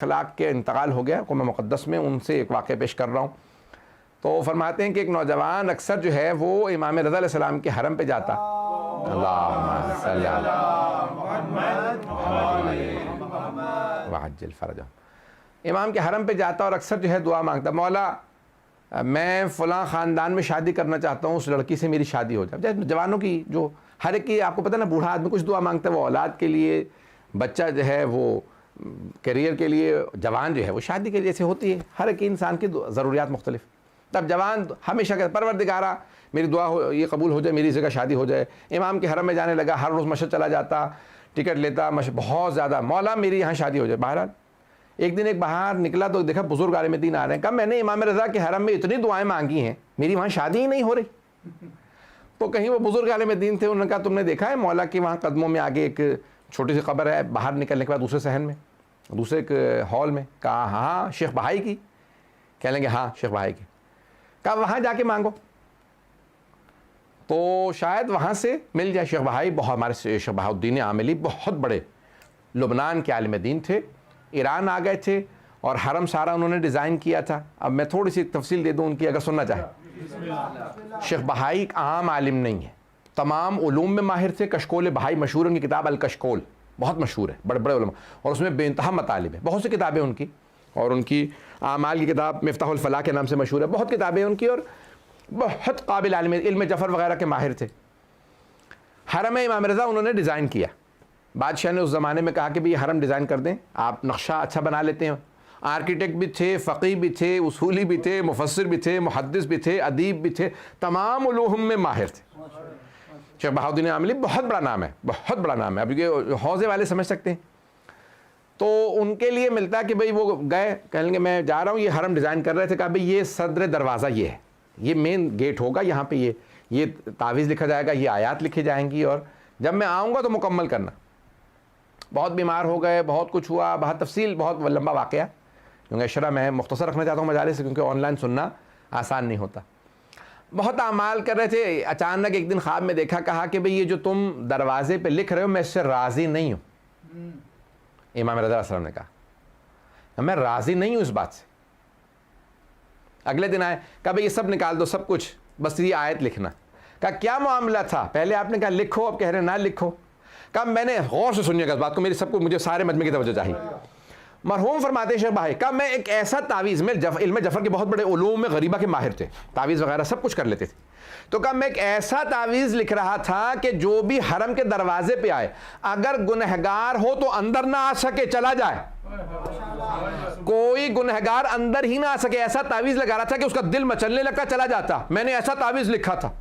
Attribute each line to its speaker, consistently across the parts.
Speaker 1: अखलाक के इंतकाल हो गया क़ौम मुक़द्दस में, उनसे एक वाक़या पेश कर रहा हूँ। तो फरमाते हैं कि एक नौजवान अक्सर जो है वो इमाम रज़ा अलैहिस्सलाम के हरम पे जाता, अल्लाहुम्मा सल्ली अला वअज्जिल फ़रजहू, इमाम के हरम पे जाता और अक्सर जो है दुआ मांगता, मौला मैं फ़लाँ ख़ानदान में शादी करना चाहता हूँ, उस लड़की से मेरी शादी हो जाए। जैसे जवानों की जो हर एक की आपको पता है ना, बूढ़ा आदमी कुछ दुआ मांगता है, वो औलाद के लिए, बच्चा जो है वो करियर के लिए, जवान जो है वो शादी के लिए जैसे होती है, हर एक इंसान की ज़रूरियात मुख्तलिफ। तब जवान हमेशा कहता परवरदिगारा मेरी दुआ हो, ये कबूल हो जाए, मेरी जगह शादी हो जाए। इमाम के हरम में जाने लगा, हर रोज़ मस्जिद चला जाता, टिकट लेता, बहुत ज़्यादा, मौला मेरी यहाँ शादी हो जाए। बहरहाल एक दिन एक बाहर निकला तो देखा बुजुर्ग आलिम दीन आ रहे हैं। कहा मैंने इमाम रज़ा के हरम में इतनी दुआएं मांगी हैं, मेरी वहाँ शादी ही नहीं हो रही। तो कहीं वो बुजुर्ग आलिम दीन थे, उन्होंने कहा तुमने देखा है मौला की वहाँ कदमों में आगे एक छोटी सी कब्र है, बाहर निकलने के बाद दूसरे सहन में, दूसरे एक हॉल में। कहा हाँ शेख बहाई की। कह लेंगे हाँ शेख बहाई की। कहा वहाँ जाके मांगो तो शायद वहाँ से मिल जाए। शेख बहाई बहुत, हमारे शेख बहाउद्दीन आमिली बहुत बड़े लुबनान के आलिम दीन थे, ईरान आ गए थे और हरम सारा उन्होंने डिज़ाइन किया था। अब मैं थोड़ी सी तफसील दे दूँ उनकी, अगर सुनना चाहें। शेख बहाई एक आम आलिम नहीं है, तमाम उलूम में माहिर थे। कशकोल बहाई मशहूर, उनकी किताब अल कशकोल बहुत मशहूर है, बड़े बड़े उलमा, और उसमें बेइंतहा मतालिब है, बहुत सी किताबें उनकी, और उनकी आमाल की किताब मिफ्ताहुल फलाह के नाम से मशहूर है, बहुत किताबें उनकी, और बहुत काबिल आलिम, इल्म जफ़र वगैरह के माहिर थे। हरम इमाम रज़ा उन्होंने डिज़ाइन किया। बादशाह ने उस ज़माने में कहा कि भाई हरम डिज़ाइन कर दें, आप नक्शा अच्छा बना लेते हैं। आर्किटेक्ट भी थे, फ़क़ीह भी थे, उसूली भी थे, मुफस्सिर भी थे, मुहद्दिस भी थे, अदीब भी थे, तमाम उलूम में माहिर थे। शेख बहाउद्दीन आमिली बहुत बड़ा नाम है, बहुत बड़ा नाम है। अब ये हौज़े वाले समझ सकते हैं। तो उनके लिए मिलता है कि भाई वो गए, कहेंगे मैं जा रहा हूँ, ये हरम डिज़ाइन कर रहे थे। कहा भाई ये सदर दरवाज़ा ये है, ये मेन गेट होगा, यहाँ पे ये तावीज़ लिखा जाएगा, ये आयात लिखी जाएंगी, और जब मैं आऊँगा तो मुकम्मल करना। बहुत बीमार हो गए, बहुत कुछ हुआ, बहुत तफसील, बहुत लंबा वाक़या, क्योंकि अशरा मैं मुख्तसर रखना चाहता हूँ मजालिस से, क्योंकि ऑनलाइन सुनना आसान नहीं होता। बहुत आमाल कर रहे थे, अचानक एक दिन ख्वाब में देखा, कहा कि भाई ये जो तुम दरवाजे पे लिख रहे हो मैं इससे राज़ी नहीं हूँ। इमाम रज़ा अलैहिस्सलाम ने कहा मैं राज़ी नहीं हूँ इस बात से। अगले दिन आए, कहा भाई ये सब निकाल दो, सब कुछ, बस ये आयत लिखना। कहा क्या मामला था? पहले आपने कहा लिखो, अब कह रहे ना लिखो। कहा मैंने गौर से सुनिएगा इस बात को, मेरी सबको, मुझे सारे मजमे की तवज्जो चाहिए। मरहूम फरमाते शेख बहाई, कहा मैं एक ऐसा तावीज़ में, इल्म जफ़र के बहुत बड़े उलूम में गरीबा के माहिर थे, तावीज़ वगैरह सब कुछ कर लेते थे। तो कहा मैं एक ऐसा तावीज़ लिख रहा था कि जो भी हरम के दरवाजे पे आए, अगर गुनहगार हो तो अंदर ना आ सके, चला जाए, कोई गुनहगार अंदर ही ना आ सके। ऐसा तावीज़ लगा रहा था कि उसका दिल मचलने लगता, चला जाता। मैंने ऐसा तावीज़ लिखा था,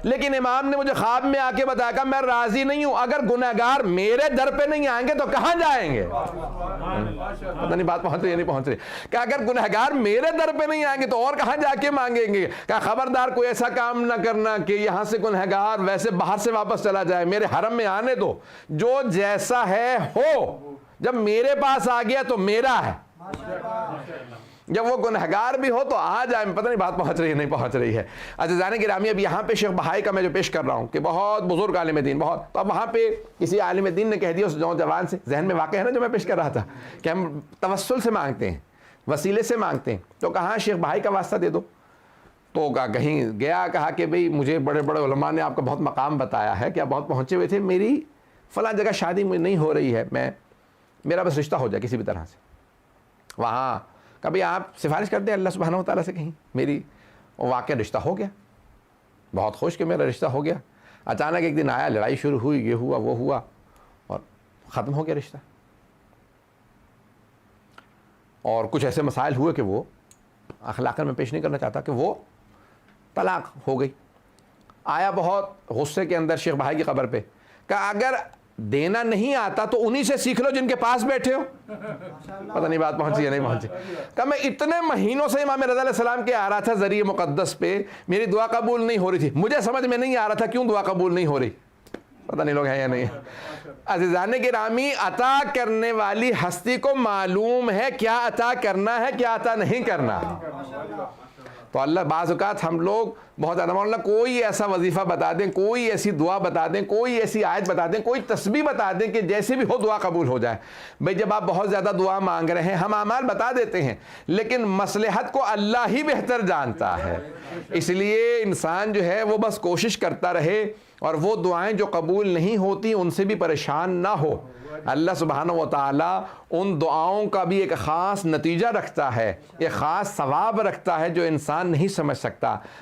Speaker 1: लेकिन इमाम ने मुझे ख्वाब में आके बताया कि मैं राजी नहीं हूं, अगर गुनहगार मेरे दर पे नहीं आएंगे तो कहां जाएंगे? पता नहीं बात पहुंच रही है नहीं पहुंच रही। कि अगर गुनहगार मेरे दर पे नहीं आएंगे तो और कहां जाके मांगेंगे? क्या खबरदार कोई ऐसा काम ना करना कि यहां से गुनहगार वैसे बाहर से वापस चला जाए, मेरे हरम में आने दो, जो जैसा है हो, जब मेरे पास आ गया तो मेरा है, जब वो गुनहगार भी हो तो आ जाए। पता नहीं बात पहुंच रही है नहीं पहुंच रही है। अच्छा जाने गिरामी, अब यहाँ पे शेख बहाई का मैं जो पेश कर रहा हूँ कि बहुत बुजुर्ग आलिम दीन, बहुत, तो अब वहाँ पे किसी आलिम दीन ने कह दिया उस नौजवान से, जहन में वाक़या है ना जो मैं पेश कर रहा था, कि हम तवस्सुल से मांगते हैं, वसीले से मांगते हैं। तो कहा शेख बहाई का वास्ता दे दो। तो कहीं गया, कहा कि भाई मुझे बड़े बड़े उलमा ने आपका बहुत मकाम बताया है कि आप बहुत पहुँचे हुए थे, मेरी फ़लाँ जगह शादी नहीं हो रही है, मेरा बस रिश्ता हो जाए किसी भी तरह से। वहाँ कभी आप सिफारिश कर दें अल्लाह सुब्हानहू व तआला से कहीं, मेरी वाक़या रिश्ता हो गया, बहुत खुश कि मेरा रिश्ता हो गया। अचानक एक दिन आया, लड़ाई शुरू हुई, ये हुआ वो हुआ, और ख़त्म हो गया रिश्ता। और कुछ ऐसे मसाइल हुए कि वो अखलाकन में पेश नहीं करना चाहता, कि वो तलाक हो गई। आया बहुत गुस्से के अंदर शेख बहाई की कब्र पे, कहा अगर देना नहीं आता तो उन्हीं से सीख लो जिनके पास बैठे हो। पता नहीं बात पहुंची या नहीं पहुंची। कहा मैं इतने महीनों से इमाम रज़ा अलैहिस्सलाम के आ रहा था ज़रिए मुक़द्दस पे, मेरी दुआ कबूल नहीं हो रही थी, मुझे समझ में नहीं आ रहा था क्यों दुआ कबूल नहीं हो रही। पता नहीं लोग हैं या नहीं। अज़ीज़ान गिरामी, अता करने वाली हस्ती को मालूम है क्या अता करना है, क्या अता नहीं करना। तो अल्लाह बाज़ औक़ात हम लोग बहुत ज़्यादा मौलाना कोई ऐसा वजीफ़ा बता दें, कोई ऐसी दुआ बता दें, कोई ऐसी आयत बता दें, कोई तस्बीह बता दें कि जैसे भी हो दुआ कबूल हो जाए। भाई जब आप बहुत ज़्यादा दुआ मांग रहे हैं, हम आमाल बता देते हैं, लेकिन मसलहत को अल्लाह ही बेहतर जानता है। इसलिए इंसान जो है वो बस कोशिश करता रहे और वो दुआएं जो कबूल नहीं होती उनसे भी परेशान ना हो। अल्लाह सुब्हानहू व तआला उन दुआओं का भी एक ख़ास नतीजा रखता है, एक ख़ास सवाब रखता है जो इंसान नहीं समझ सकता।